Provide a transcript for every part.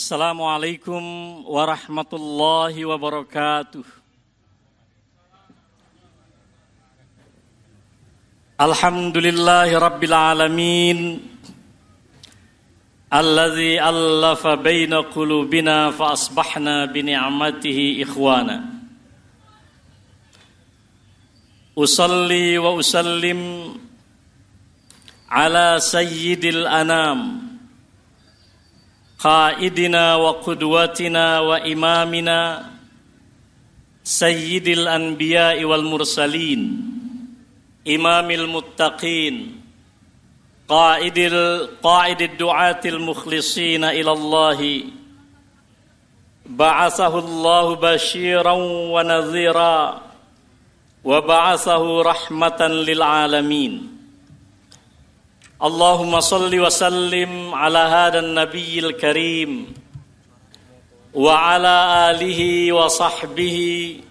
Assalamualaikum warahmatullahi wabarakatuh. Alhamdulillahi rabbil alamin. Alladzi allafa baina qulubina fa asbahna bi ni'matihi ikhwana. Usalli wa usallim ala sayyidil anam, qaidina wa qudwatina wa imamina, sayyidil anbiya'i wal mursalin, imamil muttaqin, qaidid du'atil mukhlisina ilallahi, ba'athahu Allahu basyiran wa nadhira wa ba'athahu rahmatan lil alamin. Allahumma salli wa sallim ala hadan nabiyil karim wa ala alihi wa sahbihi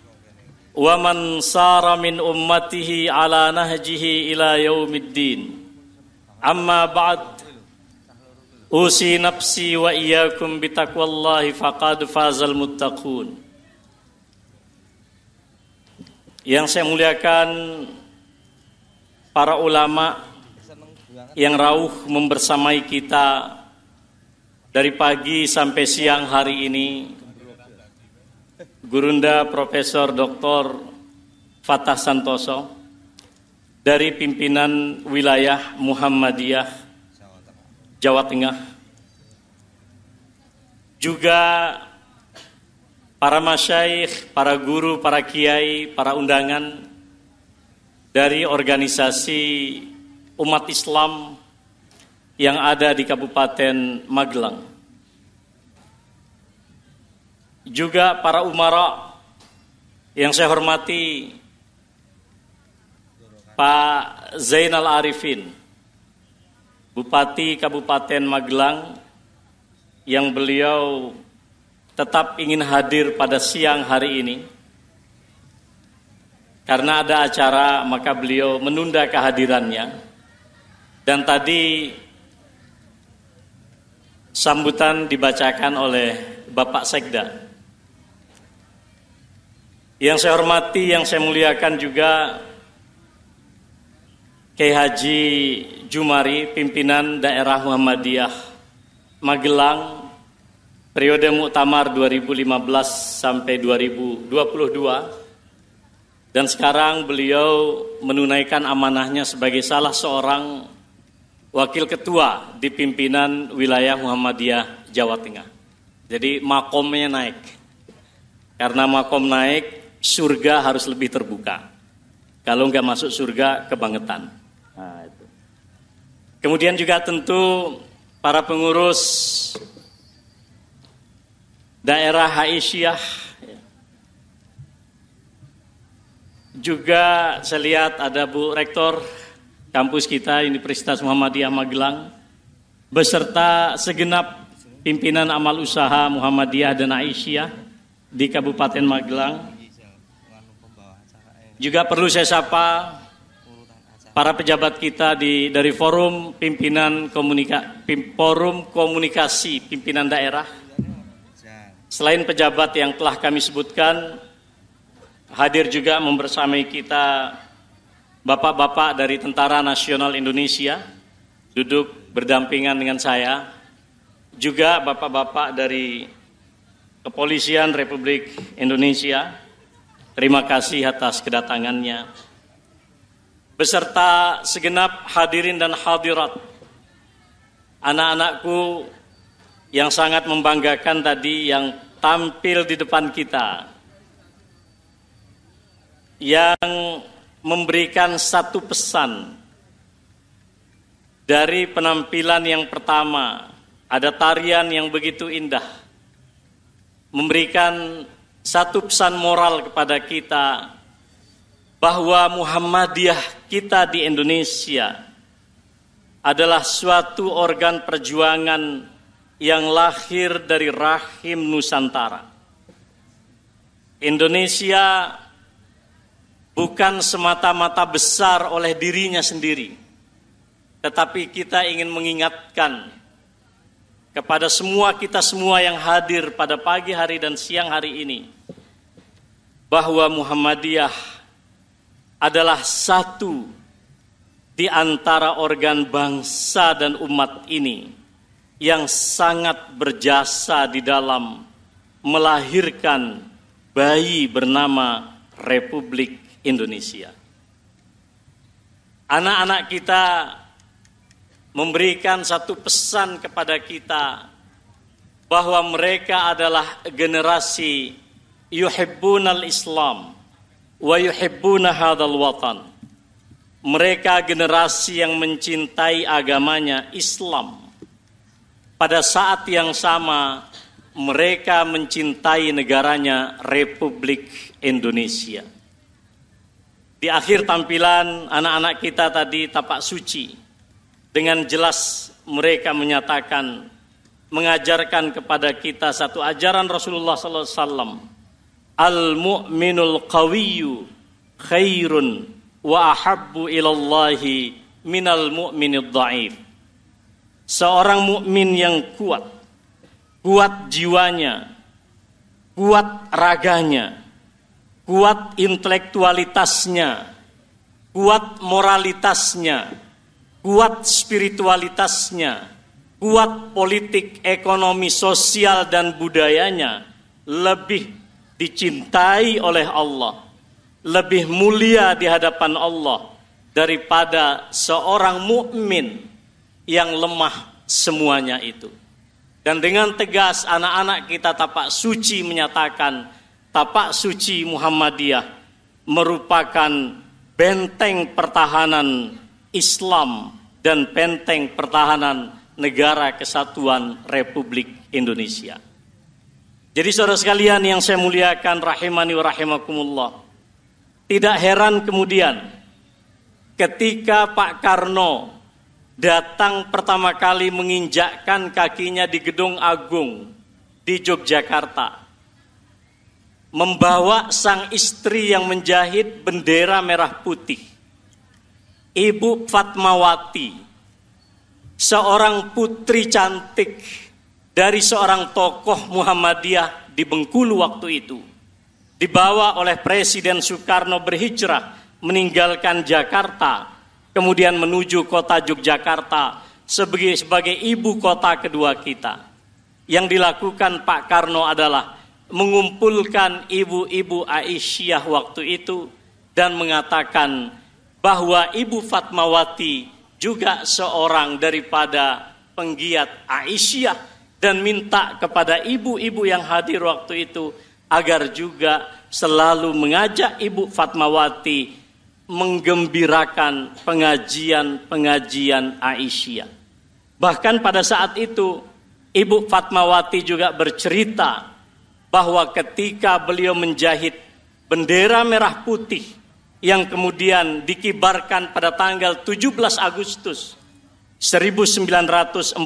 wa man sara min ummatihi ala nahjihi ila yaumiddin. Amma ba'd, usi nafsi wa iyyakum bitaqwallahi faqad fazal muttaqun. Yang saya muliakan para ulama yang rauh membersamai kita dari pagi sampai siang hari ini, Gurunda Profesor Dr. Fatah Santoso dari pimpinan wilayah Muhammadiyah Jawa Tengah, juga para masyayikh, para guru, para kiai, para undangan dari organisasi umat Islam yang ada di Kabupaten Magelang, juga para umara yang saya hormati, Pak Zainal Arifin, Bupati Kabupaten Magelang, yang beliau tetap ingin hadir pada siang hari ini. Karena ada acara, maka beliau menunda kehadirannya. Dan tadi sambutan dibacakan oleh Bapak Sekda. Yang saya hormati, yang saya muliakan juga Kiai Haji Jumari, pimpinan daerah Muhammadiyah Magelang, periode Muktamar 2015 sampai 2022. Dan sekarang beliau menunaikan amanahnya sebagai salah seorang wakil ketua di pimpinan wilayah Muhammadiyah Jawa Tengah. Jadi makomnya naik. Karena makom naik, surga harus lebih terbuka. Kalau nggak masuk surga, kebangetan. Nah, itu. Kemudian juga tentu para pengurus daerah Aisyah. Juga saya lihat ada Bu Rektor kampus kita Universitas Muhammadiyah Magelang beserta segenap pimpinan amal usaha Muhammadiyah dan Aisyah di Kabupaten Magelang. Juga perlu saya sapa para pejabat kita dari forum komunikasi pimpinan daerah. Selain pejabat yang telah kami sebutkan, hadir juga membersamai kita bapak-bapak dari Tentara Nasional Indonesia, duduk berdampingan dengan saya. Juga bapak-bapak dari Kepolisian Republik Indonesia, terima kasih atas kedatangannya. Beserta segenap hadirin dan hadirat, anak-anakku yang sangat membanggakan tadi yang tampil di depan kita, yang memberikan satu pesan dari penampilan yang pertama. Ada tarian yang begitu indah, memberikan satu pesan moral kepada kita bahwa Muhammadiyah kita di Indonesia adalah suatu organ perjuangan yang lahir dari rahim Nusantara. Indonesia bukan semata-mata besar oleh dirinya sendiri, tetapi kita ingin mengingatkan kepada kita semua yang hadir pada pagi hari dan siang hari ini, bahwa Muhammadiyah adalah satu di antara organ bangsa dan umat ini yang sangat berjasa di dalam melahirkan bayi bernama Republik Indonesia. Anak-anak kita memberikan satu pesan kepada kita bahwa mereka adalah generasi yuhibbunal Islam wa yuhibbuna hadzal watan. Mereka generasi yang mencintai agamanya Islam. Pada saat yang sama mereka mencintai negaranya Republik Indonesia. Di akhir tampilan anak-anak kita tadi tapak suci, dengan jelas mereka menyatakan, mengajarkan kepada kita satu ajaran Rasulullah SAW. Al-mu'minul qawiyyu khairun wa ahabbu ilallahi minal mu'minid dha'if. Seorang mukmin yang kuat jiwanya, kuat raganya, kuat intelektualitasnya, kuat moralitasnya, kuat spiritualitasnya, kuat politik, ekonomi, sosial, dan budayanya, lebih dicintai oleh Allah, lebih mulia di hadapan Allah daripada seorang mukmin yang lemah semuanya itu. Dan dengan tegas anak-anak kita tapak suci menyatakan, tapak suci Muhammadiyah merupakan benteng pertahanan Islam dan benteng pertahanan negara kesatuan Republik Indonesia. Jadi saudara sekalian yang saya muliakan rahimani wa rahimakumullah, tidak heran kemudian ketika Pak Karno datang pertama kali menginjakkan kakinya di Gedung Agung di Yogyakarta, membawa sang istri yang menjahit bendera merah putih, Ibu Fatmawati, seorang putri cantik dari seorang tokoh Muhammadiyah di Bengkulu waktu itu, dibawa oleh Presiden Soekarno berhijrah meninggalkan Jakarta, kemudian menuju kota Yogyakarta sebagai ibu kota kedua kita. Yang dilakukan Pak Karno adalah mengumpulkan ibu-ibu Aisyah waktu itu dan mengatakan bahwa Ibu Fatmawati juga seorang daripada penggiat Aisyah, dan minta kepada ibu-ibu yang hadir waktu itu agar juga selalu mengajak Ibu Fatmawati menggembirakan pengajian-pengajian Aisyah. Bahkan pada saat itu Ibu Fatmawati juga bercerita bahwa ketika beliau menjahit bendera merah putih yang kemudian dikibarkan pada tanggal 17 Agustus 1945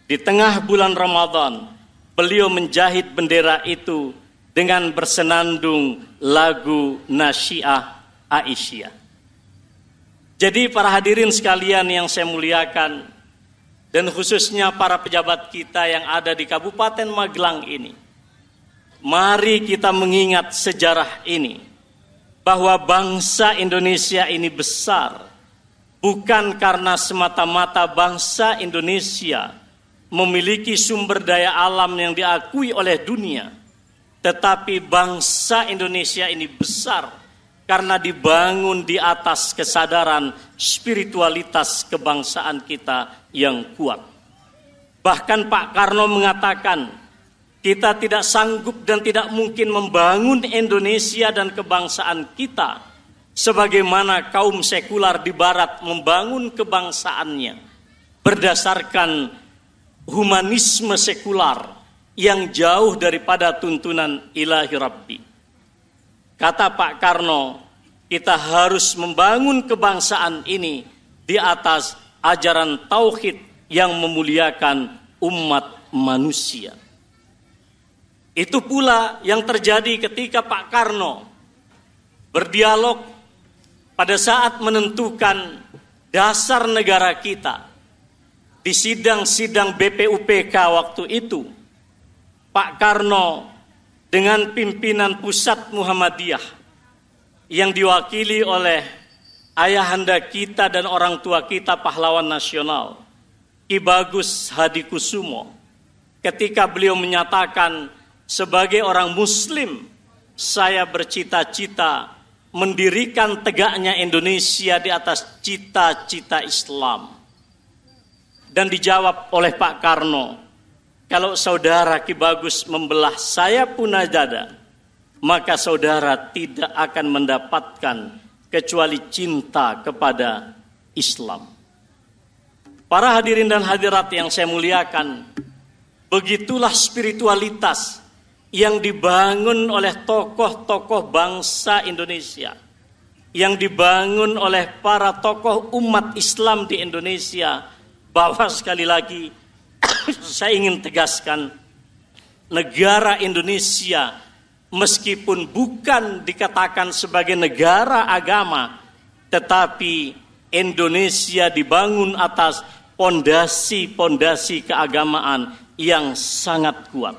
di tengah bulan Ramadan, beliau menjahit bendera itu dengan bersenandung lagu Nasyiah Aisyah. Jadi para hadirin sekalian yang saya muliakan, dan khususnya para pejabat kita yang ada di Kabupaten Magelang ini, mari kita mengingat sejarah ini, bahwa bangsa Indonesia ini besar, bukan karena semata-mata bangsa Indonesia memiliki sumber daya alam yang diakui oleh dunia, tetapi bangsa Indonesia ini besar karena dibangun di atas kesadaran spiritualitas kebangsaan kita yang kuat. Bahkan Pak Karno mengatakan, kita tidak sanggup dan tidak mungkin membangun Indonesia dan kebangsaan kita sebagaimana kaum sekular di barat membangun kebangsaannya berdasarkan humanisme sekular yang jauh daripada tuntunan ilahi Rabbi. Kata Pak Karno, kita harus membangun kebangsaan ini di atas ajaran tauhid yang memuliakan umat manusia. Itu pula yang terjadi ketika Pak Karno berdialog pada saat menentukan dasar negara kita. di sidang-sidang BPUPK waktu itu, Pak Karno dengan pimpinan pusat Muhammadiyah yang diwakili oleh ayahanda kita dan orang tua kita pahlawan nasional, Ki Bagus Hadikusumo, ketika beliau menyatakan, sebagai orang Muslim, saya bercita-cita mendirikan tegaknya Indonesia di atas cita-cita Islam. Dan dijawab oleh Pak Karno, kalau saudara Ki Bagus membelah saya punajada, maka saudara tidak akan mendapatkan kecuali cinta kepada Islam. Para hadirin dan hadirat yang saya muliakan, begitulah spiritualitas yang dibangun oleh tokoh-tokoh bangsa Indonesia, yang dibangun oleh para tokoh umat Islam di Indonesia, bahwa sekali lagi saya ingin tegaskan, negara Indonesia meskipun bukan dikatakan sebagai negara agama, tetapi Indonesia dibangun atas pondasi-pondasi keagamaan yang sangat kuat.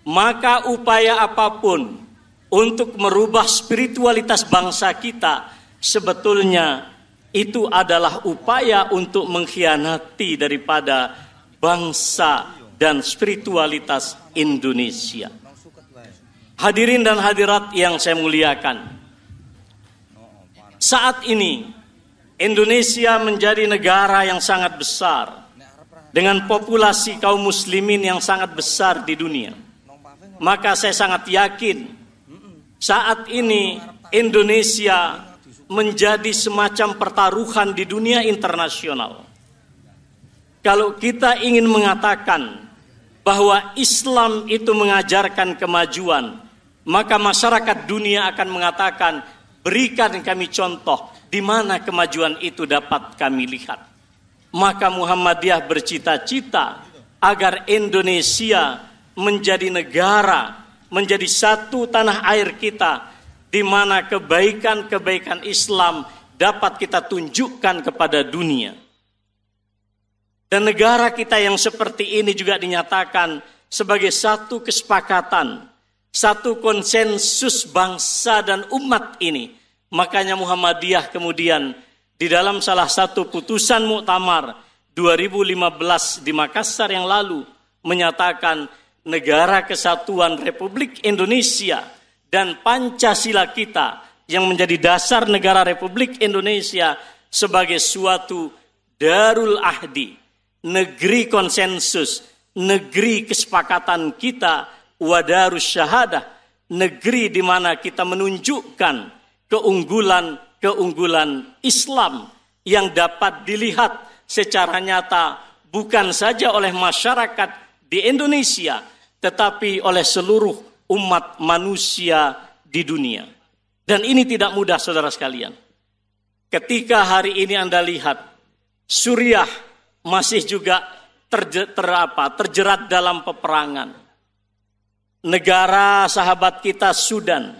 Maka upaya apapun untuk merubah spiritualitas bangsa kita sebetulnya itu adalah upaya untuk mengkhianati daripada bangsa dan spiritualitas Indonesia. Hadirin dan hadirat yang saya muliakan, saat ini Indonesia menjadi negara yang sangat besar dengan populasi kaum muslimin yang sangat besar di dunia. Maka saya sangat yakin saat ini Indonesia menjadi semacam pertaruhan di dunia internasional. Kalau kita ingin mengatakan bahwa Islam itu mengajarkan kemajuan, maka masyarakat dunia akan mengatakan, berikan kami contoh di mana kemajuan itu dapat kami lihat. Maka Muhammadiyah bercita-cita agar Indonesia menjadi negara, menjadi satu tanah air kita, di mana kebaikan-kebaikan Islam dapat kita tunjukkan kepada dunia. Dan negara kita yang seperti ini juga dinyatakan sebagai satu kesepakatan, satu konsensus bangsa dan umat ini. Makanya Muhammadiyah kemudian di dalam salah satu putusan Muktamar 2015 di Makassar yang lalu menyatakan Negara Kesatuan Republik Indonesia dan Pancasila kita yang menjadi dasar negara Republik Indonesia sebagai suatu darul ahdi, negeri konsensus, negeri kesepakatan kita, wadarus syahadah, negeri di mana kita menunjukkan keunggulan Islam yang dapat dilihat secara nyata bukan saja oleh masyarakat di Indonesia, tetapi oleh seluruh umat manusia di dunia. Dan ini tidak mudah, saudara sekalian. Ketika hari ini Anda lihat Suriah masih juga terjerat dalam peperangan. Negara sahabat kita Sudan,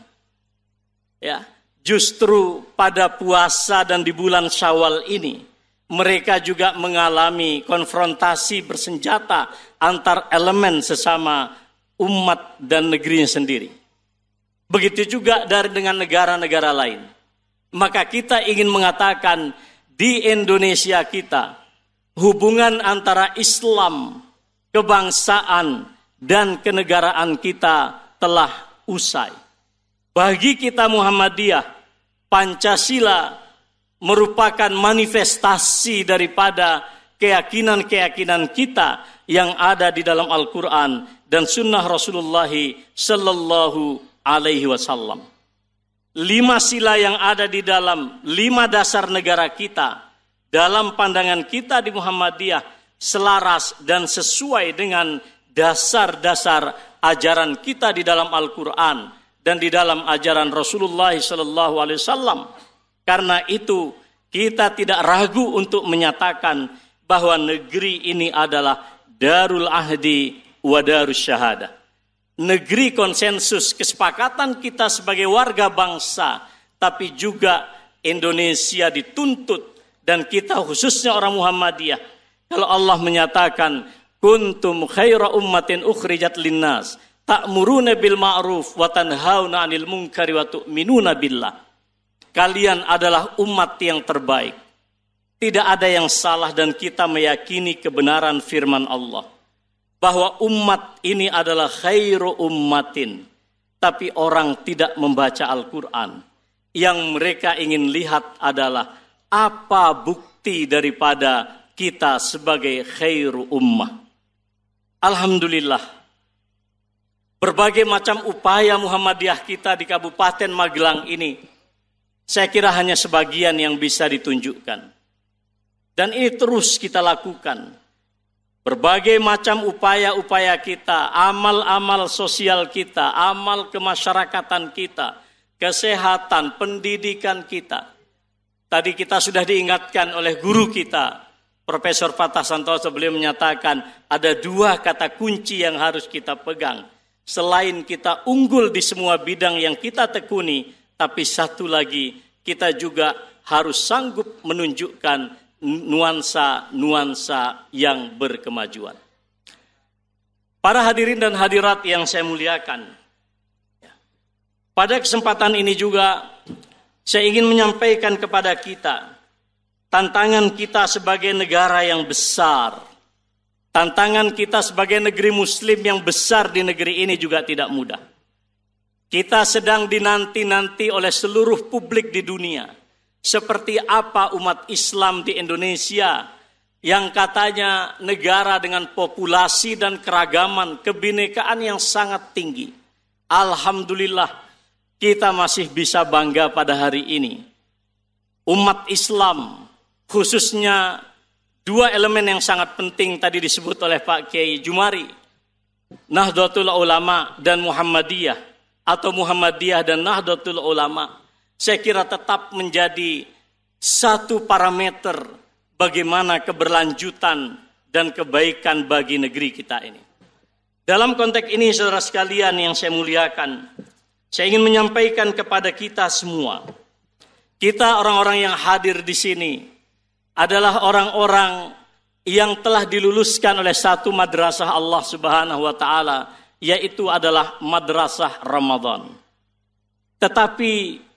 ya, justru pada puasa dan di bulan Syawal ini mereka juga mengalami konfrontasi bersenjata antar elemen sesama umat dan negerinya sendiri. Begitu juga dengan negara-negara lain. Maka kita ingin mengatakan di Indonesia kita, hubungan antara Islam, kebangsaan, dan kenegaraan kita telah usai. Bagi kita Muhammadiyah, Pancasila merupakan manifestasi daripada keyakinan-keyakinan kita yang ada di dalam Al-Quran dan sunnah Rasulullah Sallallahu Alaihi Wasallam. 5 sila yang ada di dalam 5 dasar negara kita, dalam pandangan kita di Muhammadiyah, selaras dan sesuai dengan dasar-dasar ajaran kita di dalam Al-Quran dan di dalam ajaran Rasulullah Sallallahu Alaihi Wasallam. Karena itu kita tidak ragu untuk menyatakan bahwa negeri ini adalah darul ahdi wa darus syahadah. Negeri konsensus kesepakatan kita sebagai warga bangsa, tapi juga Indonesia dituntut dan kita khususnya orang Muhammadiyah Kalau Allah menyatakan kuntum khaira ummatin ukhrijat linnas ta'muruna bil ma'ruf wa tanhauna 'anil munkari wa tu'minuna billah. Kalian adalah umat yang terbaik. Tidak ada yang salah dan kita meyakini kebenaran firman Allah bahwa umat ini adalah khairu ummatin. Tapi orang tidak membaca Al-Quran. Yang mereka ingin lihat adalah apa bukti daripada kita sebagai khairu ummah. Alhamdulillah, berbagai macam upaya Muhammadiyah kita di Kabupaten Magelang ini, saya kira hanya sebagian yang bisa ditunjukkan. Dan ini terus kita lakukan. Berbagai macam upaya-upaya kita, amal-amal sosial kita, amal kemasyarakatan kita, kesehatan, pendidikan kita. Tadi kita sudah diingatkan oleh guru kita, Profesor Fatah Santoso, beliau menyatakan ada 2 kata kunci yang harus kita pegang. Selain kita unggul di semua bidang yang kita tekuni, tapi satu lagi kita juga harus sanggup menunjukkan nuansa-nuansa yang berkemajuan. Para hadirin dan hadirat yang saya muliakan, pada kesempatan ini juga saya ingin menyampaikan kepada kita tantangan kita sebagai negara yang besar, tantangan kita sebagai negeri muslim yang besar di negeri ini juga tidak mudah. Kita sedang dinanti-nanti oleh seluruh publik di dunia. Seperti apa umat Islam di Indonesia yang katanya negara dengan populasi dan keragaman, kebinekaan yang sangat tinggi. Alhamdulillah, kita masih bisa bangga pada hari ini. Umat Islam, khususnya 2 elemen yang sangat penting tadi disebut oleh Pak Kiai Jumari, Nahdlatul Ulama dan Muhammadiyah, atau Muhammadiyah dan Nahdlatul Ulama, saya kira tetap menjadi satu parameter bagaimana keberlanjutan dan kebaikan bagi negeri kita ini. Dalam konteks ini, saudara sekalian yang saya muliakan, saya ingin menyampaikan kepada kita semua, kita orang-orang yang hadir di sini adalah orang-orang yang telah diluluskan oleh satu madrasah Allah Subhanahu wa taala, yaitu adalah Madrasah Ramadan. Tetapi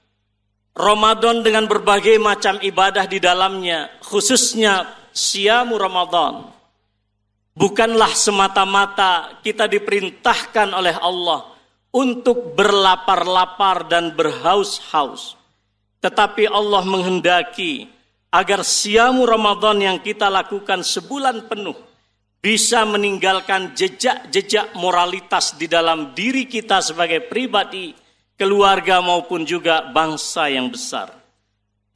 Ramadan dengan berbagai macam ibadah di dalamnya, khususnya Siyamu Ramadan, bukanlah semata-mata kita diperintahkan oleh Allah untuk berlapar-lapar dan berhaus-haus. Tetapi Allah menghendaki agar Siyamu Ramadan yang kita lakukan sebulan penuh bisa meninggalkan jejak-jejak moralitas di dalam diri kita sebagai pribadi, keluarga maupun juga bangsa yang besar.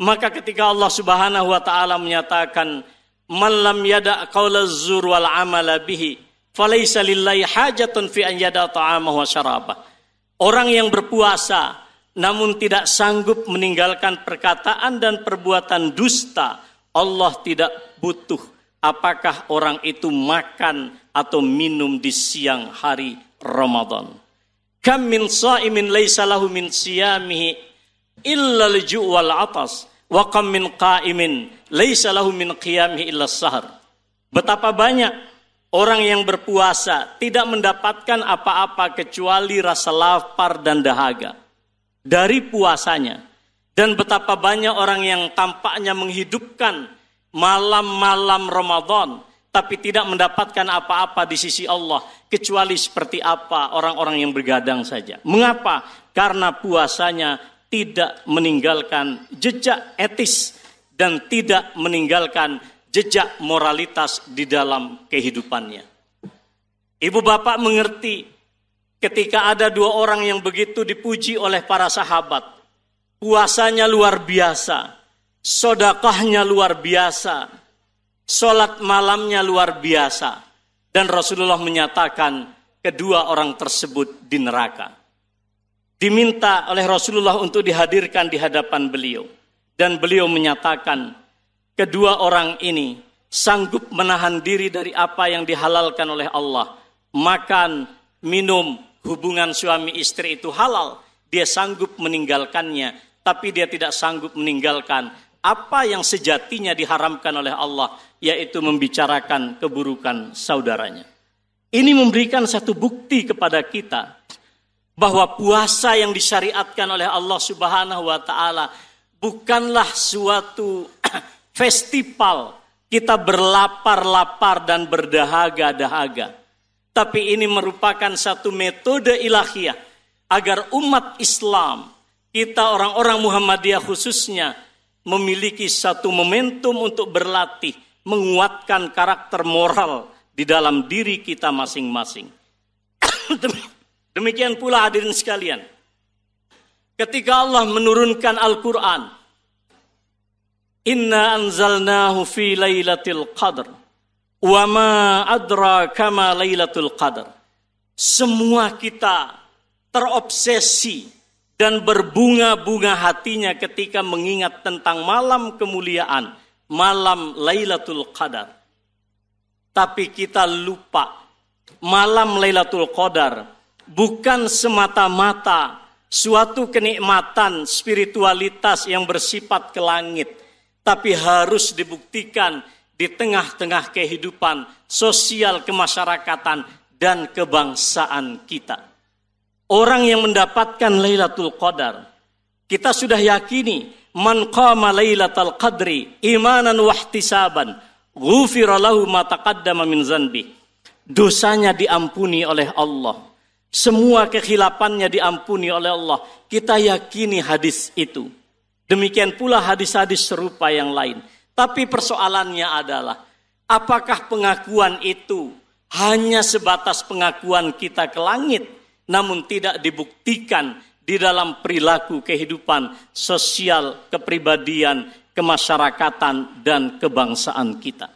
Maka ketika Allah Subhanahu wa taala menyatakan man lam yada' qaula zur wal amala bihi falaysa lillahi hajatun fi an yada' ta'amahu wa syarabah. Orang yang berpuasa namun tidak sanggup meninggalkan perkataan dan perbuatan dusta, Allah tidak butuh apakah orang itu makan atau minum di siang hari Ramadan. Kam min sha'imin laisa lahu min siyamihi illa al-ju' wal 'atas wa kam min qa'imin laisa lahu min qiyamihi illa as-sahar. Betapa banyak orang yang berpuasa tidak mendapatkan apa-apa kecuali rasa lapar dan dahaga dari puasanya. Dan betapa banyak orang yang tampaknya menghidupkan malam-malam Ramadan tapi tidak mendapatkan apa-apa di sisi Allah kecuali seperti apa orang-orang yang bergadang saja. Mengapa? Karena puasanya tidak meninggalkan jejak etis dan tidak meninggalkan jejak moralitas di dalam kehidupannya. Ibu bapak mengerti ketika ada 2 orang yang begitu dipuji oleh para sahabat. Puasanya luar biasa, sedekahnya luar biasa, sholat malamnya luar biasa, dan Rasulullah menyatakan kedua orang tersebut di neraka. Diminta oleh Rasulullah untuk dihadirkan di hadapan beliau, dan beliau menyatakan kedua orang ini sanggup menahan diri dari apa yang dihalalkan oleh Allah. Makan, minum, hubungan suami istri itu halal, dia sanggup meninggalkannya, tapi dia tidak sanggup meninggalkan apa yang sejatinya diharamkan oleh Allah, yaitu membicarakan keburukan saudaranya. Ini memberikan satu bukti kepada kita bahwa puasa yang disyariatkan oleh Allah Subhanahu wa taala bukanlah suatu festival kita berlapar-lapar dan berdahaga-dahaga. Tapi ini merupakan satu metode ilahiyah agar umat Islam, kita orang-orang Muhammadiyah khususnya, memiliki satu momentum untuk berlatih, menguatkan karakter moral di dalam diri kita masing-masing. Demikian pula hadirin sekalian, ketika Allah menurunkan Al-Quran, Inna anzalnahu fi lailatul qadr, wa ma adraka ma lailatul qadr. Semua kita terobsesi dan berbunga-bunga hatinya ketika mengingat tentang malam kemuliaan, malam Lailatul Qadar. Tapi kita lupa, malam Lailatul Qadar bukan semata-mata suatu kenikmatan spiritualitas yang bersifat ke langit, tapi harus dibuktikan di tengah-tengah kehidupan sosial kemasyarakatan dan kebangsaan kita. Orang yang mendapatkan Lailatul Qadar, kita sudah yakini, man qama Lailatul Qadri imanan wa ihtisaban, ghufira lahu ma taqaddama min zanbi. Dosanya diampuni oleh Allah. Semua kekhilafannya diampuni oleh Allah. Kita yakini hadis itu. Demikian pula hadis-hadis serupa yang lain. Tapi persoalannya adalah, apakah pengakuan itu hanya sebatas pengakuan kita ke langit, namun tidak dibuktikan di dalam perilaku kehidupan sosial, kepribadian, kemasyarakatan, dan kebangsaan kita.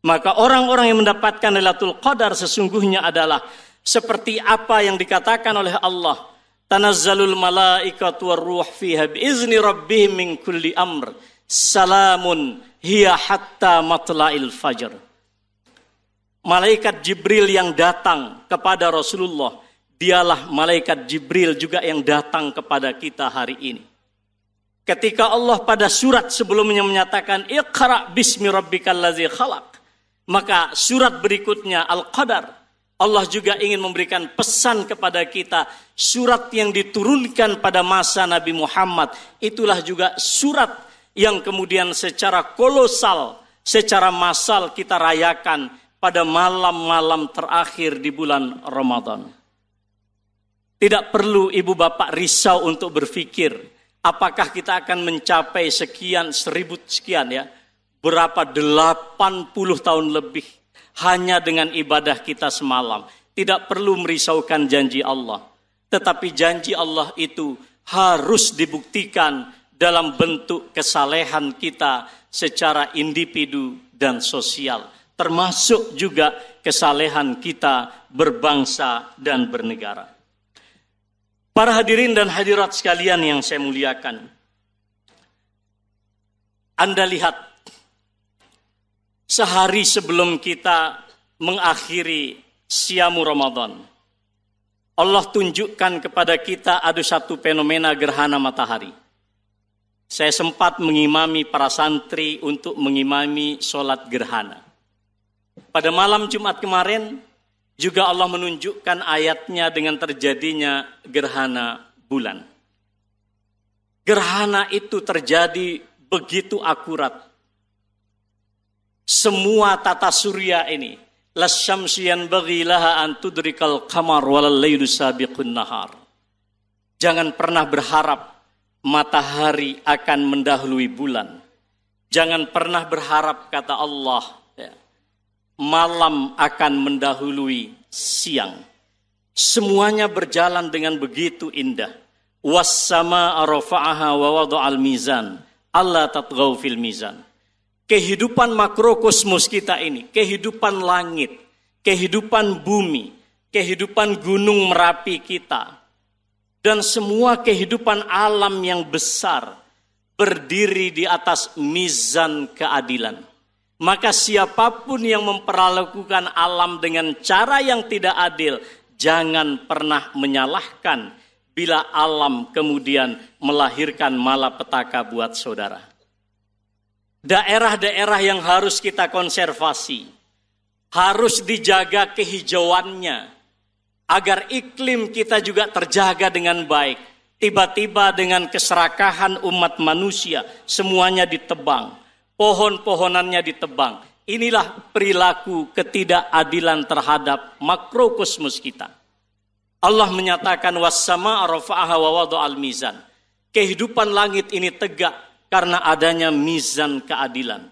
Maka orang-orang yang mendapatkan Lailatul Qadar sesungguhnya adalah seperti apa yang dikatakan oleh Allah, tanazzalul malaikatu warruh fiha biizni rabbihim min kulli amr, salamun hiya hatta matla'il fajr. Malaikat Jibril yang datang kepada Rasulullah, dialah malaikat Jibril juga yang datang kepada kita hari ini. Ketika Allah pada surat sebelumnya menyatakan Iqra bismi rabbikal ladzi khalaq, maka surat berikutnya Al-Qadar, Allah juga ingin memberikan pesan kepada kita, surat yang diturunkan pada masa Nabi Muhammad, itulah juga surat yang kemudian secara kolosal, secara massal kita rayakan pada malam-malam terakhir di bulan Ramadan. Tidak perlu ibu bapak risau untuk berpikir, apakah kita akan mencapai sekian, 1000 sekian ya, berapa 80 tahun lebih hanya dengan ibadah kita semalam. Tidak perlu merisaukan janji Allah. Tetapi janji Allah itu harus dibuktikan dalam bentuk kesalehan kita secara individu dan sosial. Termasuk juga kesalehan kita berbangsa dan bernegara. Para hadirin dan hadirat sekalian yang saya muliakan, Anda lihat, sehari sebelum kita mengakhiri Siamu Ramadan, Allah tunjukkan kepada kita ada satu fenomena gerhana matahari. Saya sempat mengimami para santri untuk mengimami sholat gerhana. Pada malam Jumat kemarin, juga Allah menunjukkan ayatnya dengan terjadinya gerhana bulan. Gerhana itu terjadi begitu akurat. Semua tata surya ini, lasyamsu yanbaghi laha an tudrikal qamar walal lailu sabiqun nahar. Jangan pernah berharap matahari akan mendahului bulan. Jangan pernah berharap, kata Allah, malam akan mendahului siang. Semuanya berjalan dengan begitu indah. Was-samaa'a rafa'aha wa wada'al mizan, alla tatghaw fil mizan. Kehidupan makrokosmos kita ini, kehidupan langit, kehidupan bumi, kehidupan gunung Merapi kita, dan semua kehidupan alam yang besar berdiri di atas mizan keadilan. Maka siapapun yang memperlakukan alam dengan cara yang tidak adil, jangan pernah menyalahkan bila alam kemudian melahirkan malapetaka buat saudara. daerah-daerah yang harus kita konservasi, harus dijaga kehijauannya, agar iklim kita juga terjaga dengan baik. Tiba-tiba dengan keserakahan umat manusia, semuanya ditebang, pohon-pohonannya ditebang. Inilah perilaku ketidakadilan terhadap makrokosmos kita. Allah menyatakan was-samaa'a rafa'aha wa wada'al mizan. Kehidupan langit ini tegak karena adanya mizan keadilan.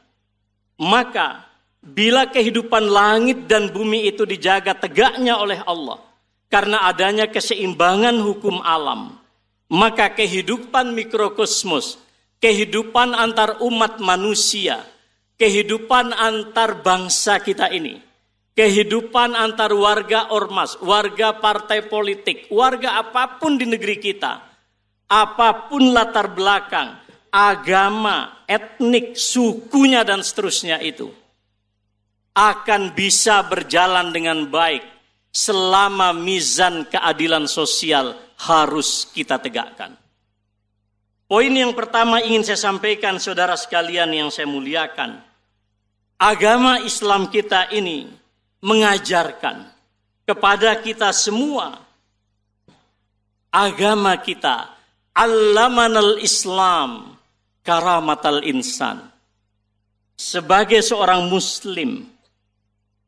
Maka bila kehidupan langit dan bumi itu dijaga tegaknya oleh Allah karena adanya keseimbangan hukum alam, maka kehidupan mikrokosmos, kehidupan antar umat manusia, kehidupan antar bangsa kita ini, kehidupan antar warga ormas, warga partai politik, warga apapun di negeri kita, apapun latar belakang, agama, etnik, sukunya dan seterusnya itu, akan bisa berjalan dengan baik selama mizan keadilan sosial harus kita tegakkan. Poin yang pertama ingin saya sampaikan, saudara sekalian yang saya muliakan. Agama Islam kita ini mengajarkan kepada kita semua. Agama kita, allamanal Islam karamatal insan. Sebagai seorang muslim,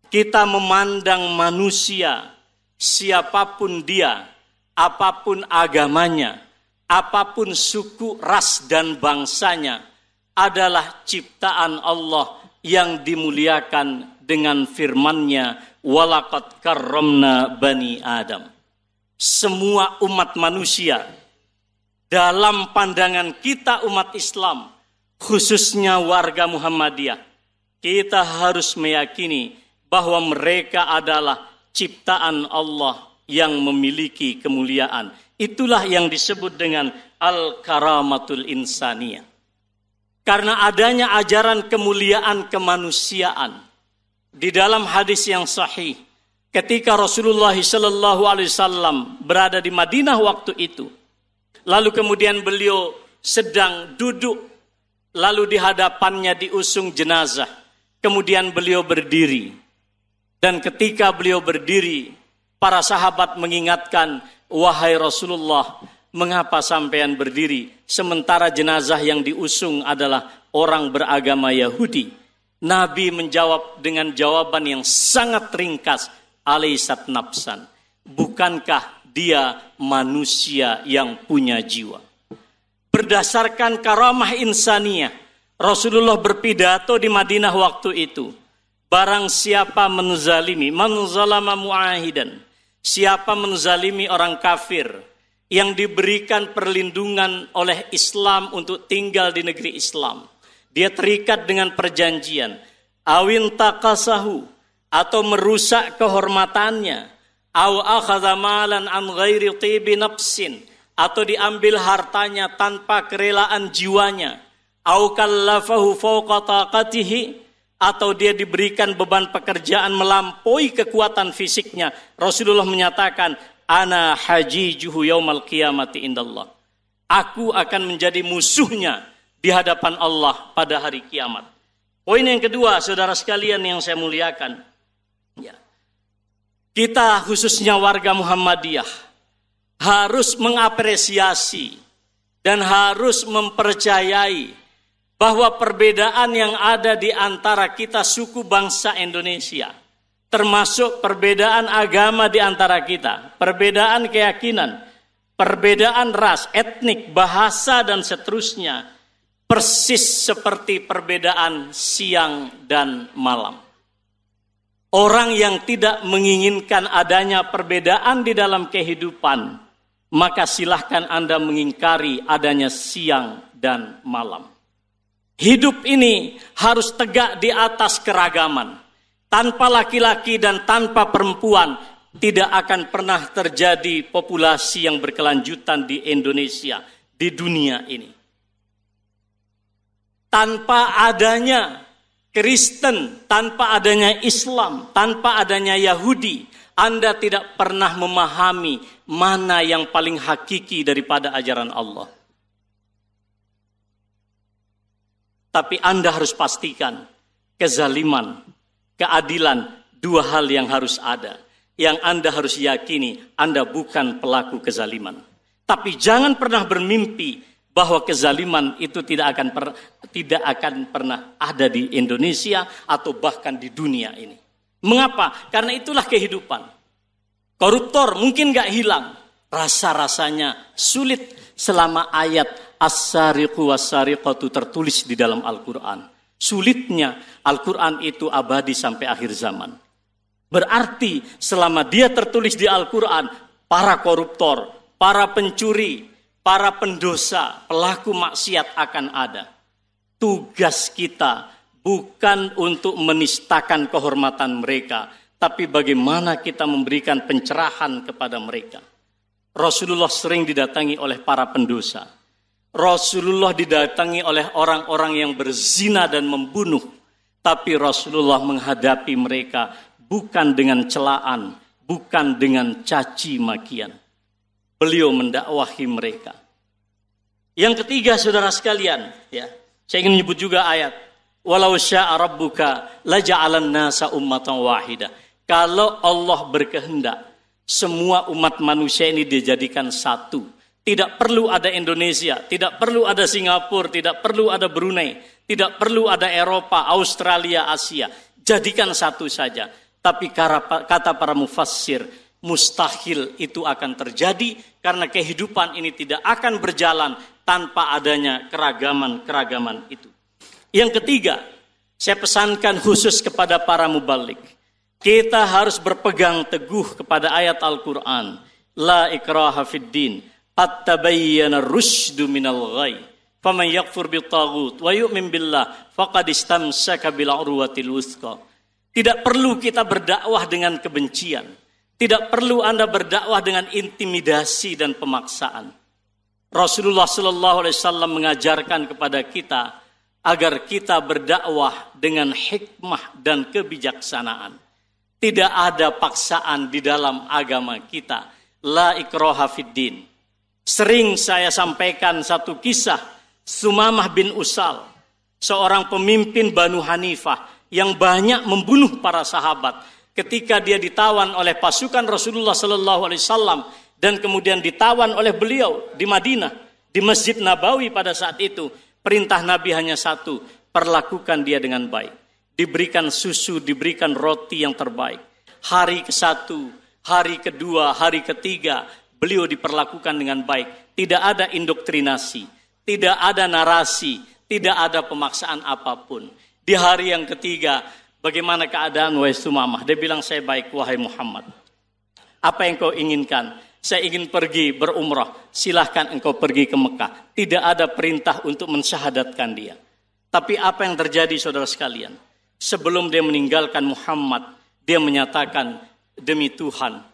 kita memandang manusia, siapapun dia, apapun agamanya, apapun suku, ras, dan bangsanya, adalah ciptaan Allah yang dimuliakan dengan firman-Nya, walaqad karramna bani Adam. Semua umat manusia, dalam pandangan kita umat Islam, khususnya warga Muhammadiyah, kita harus meyakini bahwa mereka adalah ciptaan Allah yang memiliki kemuliaan. Itulah yang disebut dengan al-karamatul insaniyah. Karena adanya ajaran kemuliaan kemanusiaan di dalam hadis yang sahih, ketika Rasulullah SAW berada di Madinah waktu itu, lalu kemudian beliau sedang duduk, lalu di hadapannya diusung jenazah, kemudian beliau berdiri. Dan ketika beliau berdiri, para sahabat mengingatkan, wahai Rasulullah, mengapa sampean berdiri sementara jenazah yang diusung adalah orang beragama Yahudi? Nabi menjawab dengan jawaban yang sangat ringkas, alaysat nafsan, bukankah dia manusia yang punya jiwa? Berdasarkan karamah insaniyah, Rasulullah berpidato di Madinah waktu itu, barang siapa menzalimi, man zalama muahidan, siapa menzalimi orang kafir yang diberikan perlindungan oleh Islam untuk tinggal di negeri Islam, dia terikat dengan perjanjian, awin taqasahu, atau merusak kehormatannya, aw akhadha malan an ghairi tibi nafsin, atau diambil hartanya tanpa kerelaan jiwanya, aw kallafahu fawqa taqatihi, atau dia diberikan beban pekerjaan melampaui kekuatan fisiknya, Rasulullah menyatakan, ana hajijuhu yaumal qiyamati indallah. Aku akan menjadi musuhnya di hadapan Allah pada hari kiamat. Poin yang kedua, saudara sekalian yang saya muliakan, ya, kita khususnya warga Muhammadiyah harus mengapresiasi dan harus mempercayai bahwa perbedaan yang ada di antara kita suku bangsa Indonesia, termasuk perbedaan agama di antara kita, perbedaan keyakinan, perbedaan ras, etnik, bahasa, dan seterusnya, persis seperti perbedaan siang dan malam. Orang yang tidak menginginkan adanya perbedaan di dalam kehidupan, maka silahkan Anda mengingkari adanya siang dan malam. Hidup ini harus tegak di atas keragaman. Tanpa laki-laki dan tanpa perempuan tidak akan pernah terjadi populasi yang berkelanjutan di Indonesia, di dunia ini. Tanpa adanya Kristen, tanpa adanya Islam, tanpa adanya Yahudi, Anda tidak pernah memahami mana yang paling hakiki daripada ajaran Allah. Tapi Anda harus pastikan kezaliman, keadilan, dua hal yang harus ada. Yang Anda harus yakini, Anda bukan pelaku kezaliman. Tapi jangan pernah bermimpi bahwa kezaliman itu tidak akan pernah ada di Indonesia atau bahkan di dunia ini. Mengapa? Karena itulah kehidupan. Koruptor mungkin gak hilang. Rasa-rasanya sulit selama ayat as-sariqu was-sariqatu tertulis di dalam Al-Quran. Sulitnya Al-Quran itu abadi sampai akhir zaman. Berarti selama dia tertulis di Al-Quran, para koruptor, para pencuri, para pendosa, pelaku maksiat akan ada. Tugas kita bukan untuk menistakan kehormatan mereka, tapi bagaimana kita memberikan pencerahan kepada mereka. Rasulullah sering didatangi oleh para pendosa. Rasulullah didatangi oleh orang-orang yang berzina dan membunuh. Tapi Rasulullah menghadapi mereka bukan dengan celaan, bukan dengan caci makian. Beliau mendakwahi mereka. Yang ketiga, saudara sekalian, ya, saya ingin menyebut juga ayat. Walau syaa rabbuka laja'alan nasa ummatan wahidah. Kalau Allah berkehendak, semua umat manusia ini dijadikan satu. Tidak perlu ada Indonesia, tidak perlu ada Singapura, tidak perlu ada Brunei, tidak perlu ada Eropa, Australia, Asia. Jadikan satu saja. Tapi kata para mufassir, mustahil itu akan terjadi karena kehidupan ini tidak akan berjalan tanpa adanya keragaman-keragaman itu. Yang ketiga, saya pesankan khusus kepada para mubalik. Kita harus berpegang teguh kepada ayat Al-Quran. La ikraha fid din, qad tabayyana ar-rusydu minal ghayy. Faman yakfur bit-taghut wa yu'min billah faqad istamsaka bil urwatil wuthqa. Tidak perlu kita berdakwah dengan kebencian. Tidak perlu Anda berdakwah dengan intimidasi dan pemaksaan. Rasulullah SAW mengajarkan kepada kita agar kita berdakwah dengan hikmah dan kebijaksanaan. Tidak ada paksaan di dalam agama kita. La ikraha fid din. Sering saya sampaikan satu kisah Sumamah bin Usal, seorang pemimpin Banu Hanifah yang banyak membunuh para sahabat. Ketika dia ditawan oleh pasukan Rasulullah SAW dan kemudian ditawan oleh beliau di Madinah, di Masjid Nabawi pada saat itu, perintah Nabi hanya satu, perlakukan dia dengan baik. Diberikan susu, diberikan roti yang terbaik. Hari ke-1, hari kedua, hari ketiga, beliau diperlakukan dengan baik. Tidak ada indoktrinasi, tidak ada narasi, tidak ada pemaksaan apapun. Di hari yang ketiga, bagaimana keadaan wahai Sumamah? Dia bilang, saya baik wahai Muhammad. Apa yang kau inginkan? Saya ingin pergi berumrah. Silahkan engkau pergi ke Mekah. Tidak ada perintah untuk mensyahadatkan dia. Tapi apa yang terjadi saudara sekalian? Sebelum dia meninggalkan Muhammad, dia menyatakan, demi Tuhan,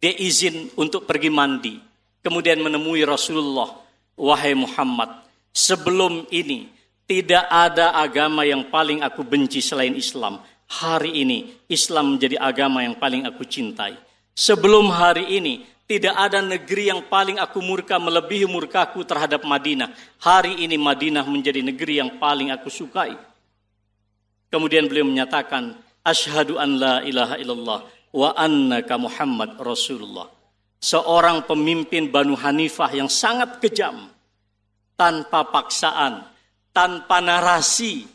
dia izin untuk pergi mandi. Kemudian menemui Rasulullah, wahai Muhammad, sebelum ini, tidak ada agama yang paling aku benci selain Islam. Hari ini, Islam menjadi agama yang paling aku cintai. Sebelum hari ini, tidak ada negeri yang paling aku murka melebihi murkaku terhadap Madinah. Hari ini Madinah menjadi negeri yang paling aku sukai. Kemudian beliau menyatakan, Asyhadu an la ilaha illallah wa annaka Muhammad Rasulullah. Seorang pemimpin Banu Hanifah yang sangat kejam. Tanpa paksaan, tanpa narasi,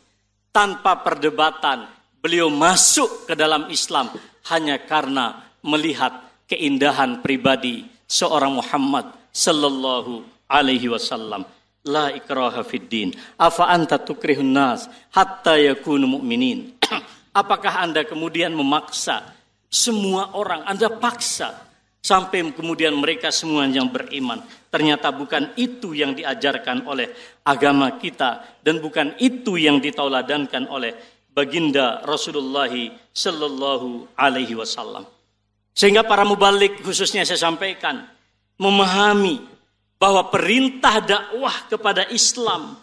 tanpa perdebatan, beliau masuk ke dalam Islam hanya karena melihat keindahan pribadi seorang Muhammad sallallahu alaihi wasallam. La ikraha fid din. Afa anta tukrihun nas hatta yakunu mu'minin. Apakah Anda kemudian memaksa semua orang? Anda paksa sampai kemudian mereka semua yang beriman. Ternyata bukan itu yang diajarkan oleh agama kita dan bukan itu yang ditauladankan oleh baginda Rasulullah sallallahu alaihi wasallam. Sehingga para mubalik khususnya saya sampaikan memahami bahwa perintah dakwah kepada Islam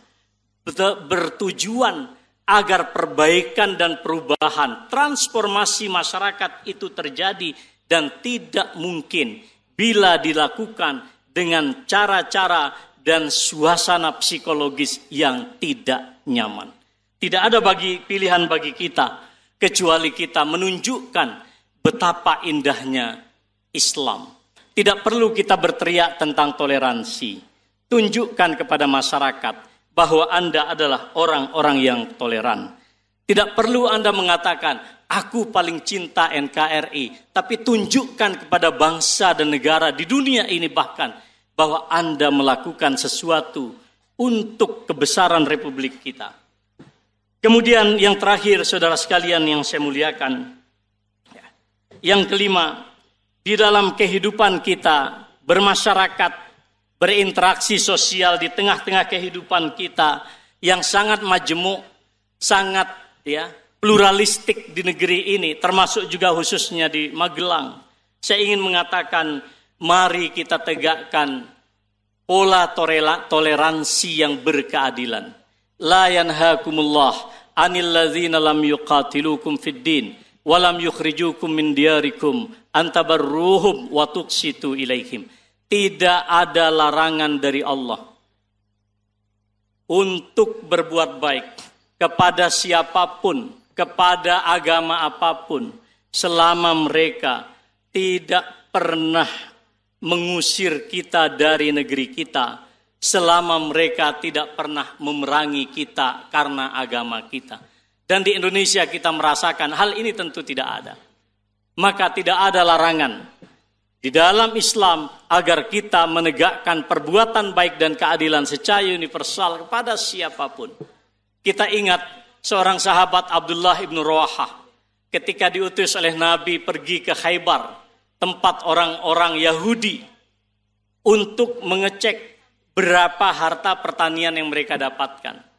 bertujuan agar perbaikan dan perubahan transformasi masyarakat itu terjadi dan tidak mungkin bila dilakukan dengan cara-cara dan suasana psikologis yang tidak nyaman. Tidak ada pilihan bagi kita kecuali kita menunjukkan betapa indahnya Islam. Tidak perlu kita berteriak tentang toleransi. Tunjukkan kepada masyarakat bahwa Anda adalah orang-orang yang toleran. Tidak perlu Anda mengatakan, aku paling cinta NKRI. Tapi tunjukkan kepada bangsa dan negara di dunia ini bahkan, bahwa Anda melakukan sesuatu untuk kebesaran Republik kita. Kemudian yang terakhir, saudara sekalian yang saya muliakan. Yang kelima, di dalam kehidupan kita, bermasyarakat, berinteraksi sosial di tengah-tengah kehidupan kita yang sangat majemuk, sangat pluralistik di negeri ini, termasuk juga khususnya di Magelang. Saya ingin mengatakan, mari kita tegakkan pola toleransi yang berkeadilan. La yanhakumullah anil ladzina lam yuqatilukum fid din wa lam yukhrijukum min diyarikum antabarruhum wa tuqsitu ilaihim. Tidak ada larangan dari Allah untuk berbuat baik kepada siapapun, kepada agama apapun, selama mereka tidak pernah mengusir kita dari negeri kita, selama mereka tidak pernah memerangi kita karena agama kita. Dan di Indonesia kita merasakan hal ini tentu tidak ada. Maka tidak ada larangan di dalam Islam agar kita menegakkan perbuatan baik dan keadilan secara universal kepada siapapun. Kita ingat seorang sahabat Abdullah ibn Rawahah ketika diutus oleh Nabi pergi ke Khaybar, tempat orang-orang Yahudi, untuk mengecek berapa harta pertanian yang mereka dapatkan.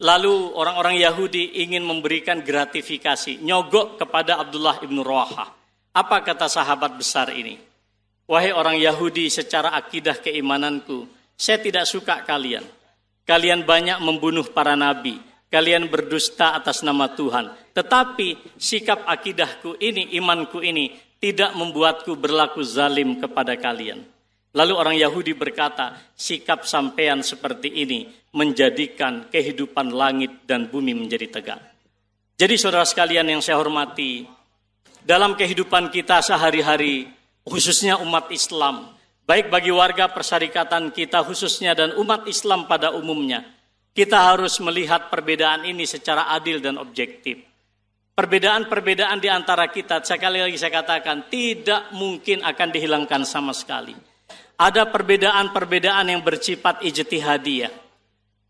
Lalu orang-orang Yahudi ingin memberikan gratifikasi, nyogok kepada Abdullah ibn Rawahah. Apa kata sahabat besar ini? Wahai orang Yahudi, secara akidah keimananku, saya tidak suka kalian. Kalian banyak membunuh para nabi. Kalian berdusta atas nama Tuhan. Tetapi sikap akidahku ini, imanku ini, tidak membuatku berlaku zalim kepada kalian. Lalu orang Yahudi berkata, sikap sampean seperti ini menjadikan kehidupan langit dan bumi menjadi tegak. Jadi saudara sekalian yang saya hormati, dalam kehidupan kita sehari-hari, khususnya umat Islam, baik bagi warga persyarikatan kita khususnya dan umat Islam pada umumnya, kita harus melihat perbedaan ini secara adil dan objektif. Perbedaan-perbedaan di antara kita, sekali lagi saya katakan, tidak mungkin akan dihilangkan sama sekali. Ada perbedaan-perbedaan yang bersifat ijtihadiyah.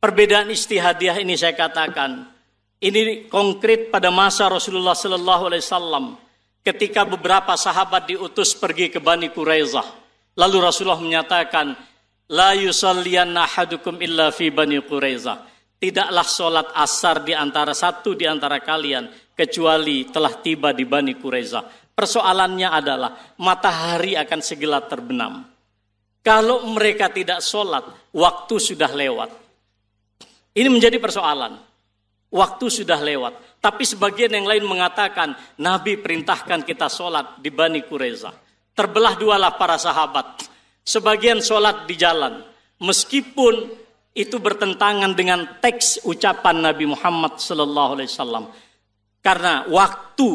Perbedaan ijtihadiyah ini saya katakan, ini konkret pada masa Rasulullah SAW ketika beberapa sahabat diutus pergi ke Bani Quraizah. Lalu Rasulullah menyatakan, la yusalliyanna ahadukum illa fi Bani Quraizah. Tidaklah sholat asar di antara kalian kecuali telah tiba di Bani Quraizah. Persoalannya adalah matahari akan segera terbenam. Kalau mereka tidak sholat, waktu sudah lewat. Ini menjadi persoalan. Waktu sudah lewat. Tapi sebagian yang lain mengatakan, Nabi perintahkan kita sholat di Bani Quraizah. Terbelah dualah para sahabat. Sebagian sholat di jalan. Meskipun itu bertentangan dengan teks ucapan Nabi Muhammad SAW. Karena waktu,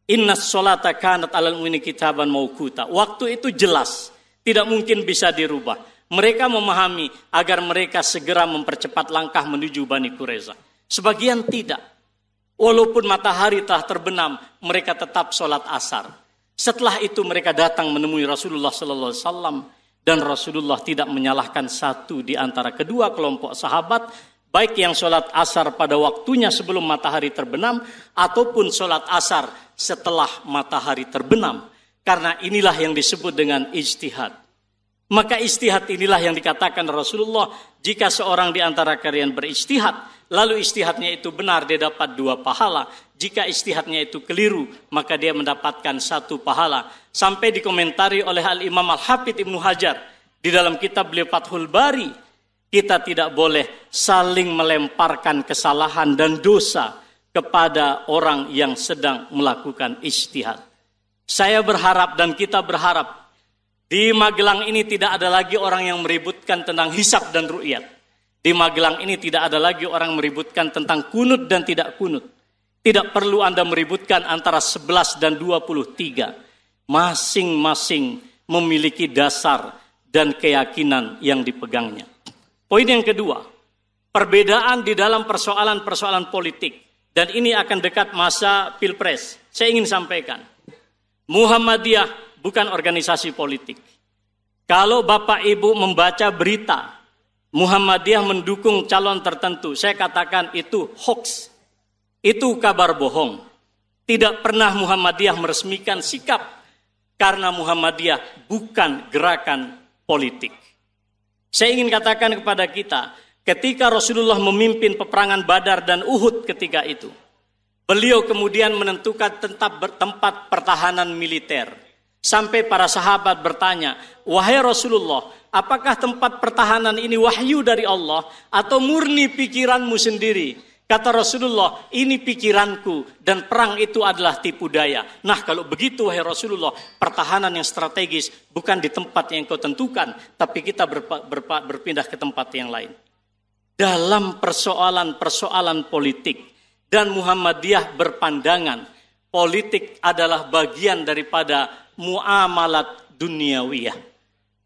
innas sholata kanat alal mu'mini kitaban mauquta. Waktu itu jelas. Tidak mungkin bisa dirubah. Mereka memahami agar mereka segera mempercepat langkah menuju Bani Quraizah. Sebagian tidak. Walaupun matahari telah terbenam, mereka tetap sholat asar. Setelah itu mereka datang menemui Rasulullah SAW. Dan Rasulullah tidak menyalahkan satu di antara kedua kelompok sahabat, baik yang sholat asar pada waktunya sebelum matahari terbenam, ataupun sholat asar setelah matahari terbenam. Karena inilah yang disebut dengan ijtihad. Maka ijtihad inilah yang dikatakan Rasulullah, jika seorang di antara kalian berijtihad, lalu ijtihadnya itu benar, dia dapat 2 pahala. Jika ijtihadnya itu keliru, maka dia mendapatkan 1 pahala. Sampai dikomentari oleh Al-Imam Al-Hafidh Ibnu Hajar di dalam kitab beliau Fathul Bari, kita tidak boleh saling melemparkan kesalahan dan dosa kepada orang yang sedang melakukan ijtihad. Saya berharap dan kita berharap di Magelang ini tidak ada lagi orang yang meributkan tentang hisab dan ru'yat. Di Magelang ini tidak ada lagi orang meributkan tentang kunut dan tidak kunut. Tidak perlu Anda meributkan antara 11 dan 23. Masing-masing memiliki dasar dan keyakinan yang dipegangnya. Poin yang kedua, perbedaan di dalam persoalan-persoalan politik. Dan ini akan dekat masa Pilpres. Saya ingin sampaikan, Muhammadiyah bukan organisasi politik. Kalau Bapak Ibu membaca berita, Muhammadiyah mendukung calon tertentu, saya katakan itu hoax. Itu kabar bohong. Tidak pernah Muhammadiyah meresmikan sikap, karena Muhammadiyah bukan gerakan politik. Saya ingin katakan kepada kita, ketika Rasulullah memimpin peperangan Badar dan Uhud ketika itu, beliau kemudian menentukan tempat pertahanan militer. Sampai para sahabat bertanya, wahai Rasulullah, apakah tempat pertahanan ini wahyu dari Allah atau murni pikiranmu sendiri? Kata Rasulullah, ini pikiranku dan perang itu adalah tipu daya. Nah kalau begitu wahai Rasulullah, pertahanan yang strategis bukan di tempat yang kau tentukan, tapi kita berpindah ke tempat yang lain. Dalam persoalan-persoalan politik, dan Muhammadiyah berpandangan politik adalah bagian daripada muamalat duniawiyah.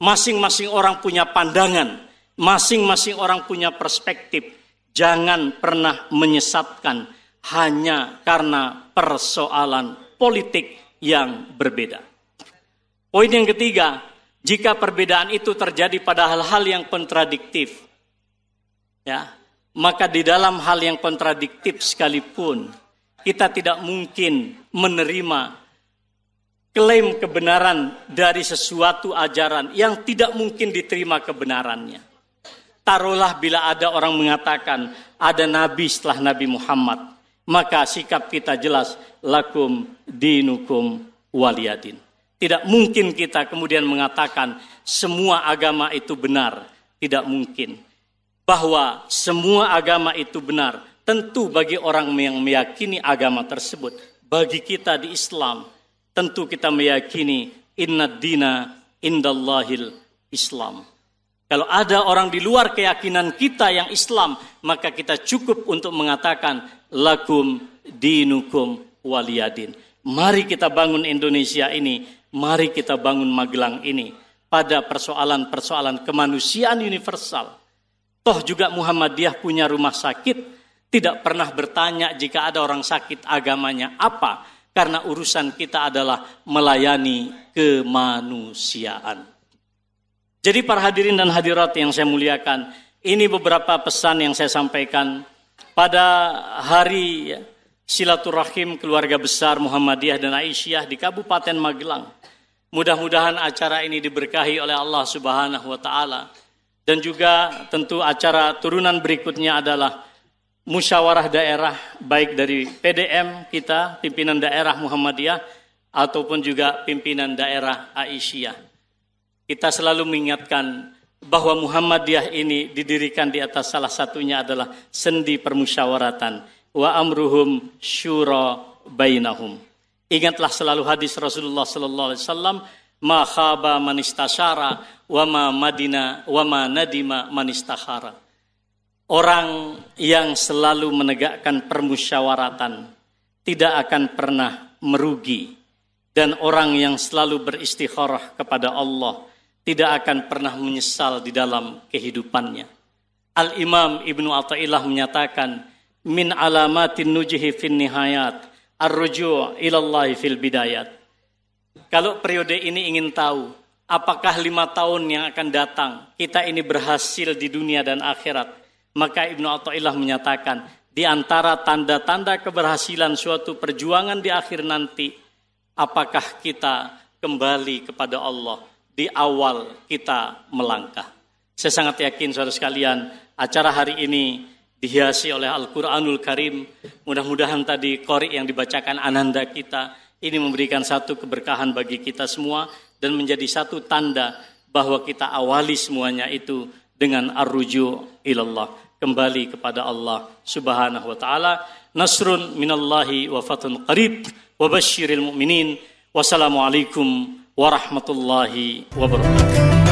Masing-masing orang punya pandangan, masing-masing orang punya perspektif. Jangan pernah menyesatkan hanya karena persoalan politik yang berbeda. Poin yang ketiga, jika perbedaan itu terjadi pada hal-hal yang kontradiktif, ya, maka di dalam hal yang kontradiktif sekalipun kita tidak mungkin menerima klaim kebenaran dari sesuatu ajaran yang tidak mungkin diterima kebenarannya. Taruhlah bila ada orang mengatakan ada nabi setelah Nabi Muhammad, maka sikap kita jelas, lakum dinukum waliyadin. Tidak mungkin kita kemudian mengatakan semua agama itu benar, tidak mungkin. Bahwa semua agama itu benar, tentu bagi orang yang meyakini agama tersebut. Bagi kita di Islam, tentu kita meyakini inna dina indallahil Islam. Kalau ada orang di luar keyakinan kita yang Islam, maka kita cukup untuk mengatakan lakum dinukum waliyadin. Mari kita bangun Indonesia ini, mari kita bangun Magelang ini pada persoalan-persoalan kemanusiaan universal. Toh juga Muhammadiyah punya rumah sakit, tidak pernah bertanya jika ada orang sakit agamanya apa, karena urusan kita adalah melayani kemanusiaan. Jadi para hadirin dan hadirat yang saya muliakan, ini beberapa pesan yang saya sampaikan pada hari silaturahim keluarga besar Muhammadiyah dan Aisyah di Kabupaten Magelang. Mudah-mudahan acara ini diberkahi oleh Allah Subhanahu wa taala. Dan juga tentu acara turunan berikutnya adalah musyawarah daerah, baik dari PDM kita, pimpinan daerah Muhammadiyah, ataupun juga pimpinan daerah Aisyah. Kita selalu mengingatkan bahwa Muhammadiyah ini didirikan di atas salah satunya adalah sendi permusyawaratan. Wa amruhum syura bainahum. Ingatlah selalu hadis Rasulullah sallallahu alaihi wasallam, ma khaba man istasyara wa ma nadima man istakhara. Orang yang selalu menegakkan permusyawaratan tidak akan pernah merugi, dan orang yang selalu beristikharah kepada Allah tidak akan pernah menyesal di dalam kehidupannya. Al-Imam Ibnu Athaillah menyatakan, min alamatin nujihi fin nihayat, ar-ruju' ilallahi fil bidayat. Kalau periode ini ingin tahu, apakah 5 tahun yang akan datang, kita ini berhasil di dunia dan akhirat, maka Ibnu Athaillah menyatakan, di antara tanda-tanda keberhasilan suatu perjuangan di akhir nanti, apakah kita kembali kepada Allah di awal kita melangkah. Saya sangat yakin saudara sekalian, acara hari ini dihiasi oleh Al-Quranul Karim. Mudah-mudahan tadi qori yang dibacakan ananda kita, ini memberikan satu keberkahan bagi kita semua, dan menjadi satu tanda bahwa kita awali semuanya itu dengan ar-ruju' ilallah, kembali kepada Allah Subhanahu wa taala. Nasrun minallahi wa fathun qarib wa basyiril mu'minin. Wassalamualaikum warahmatullahi wabarakatuh.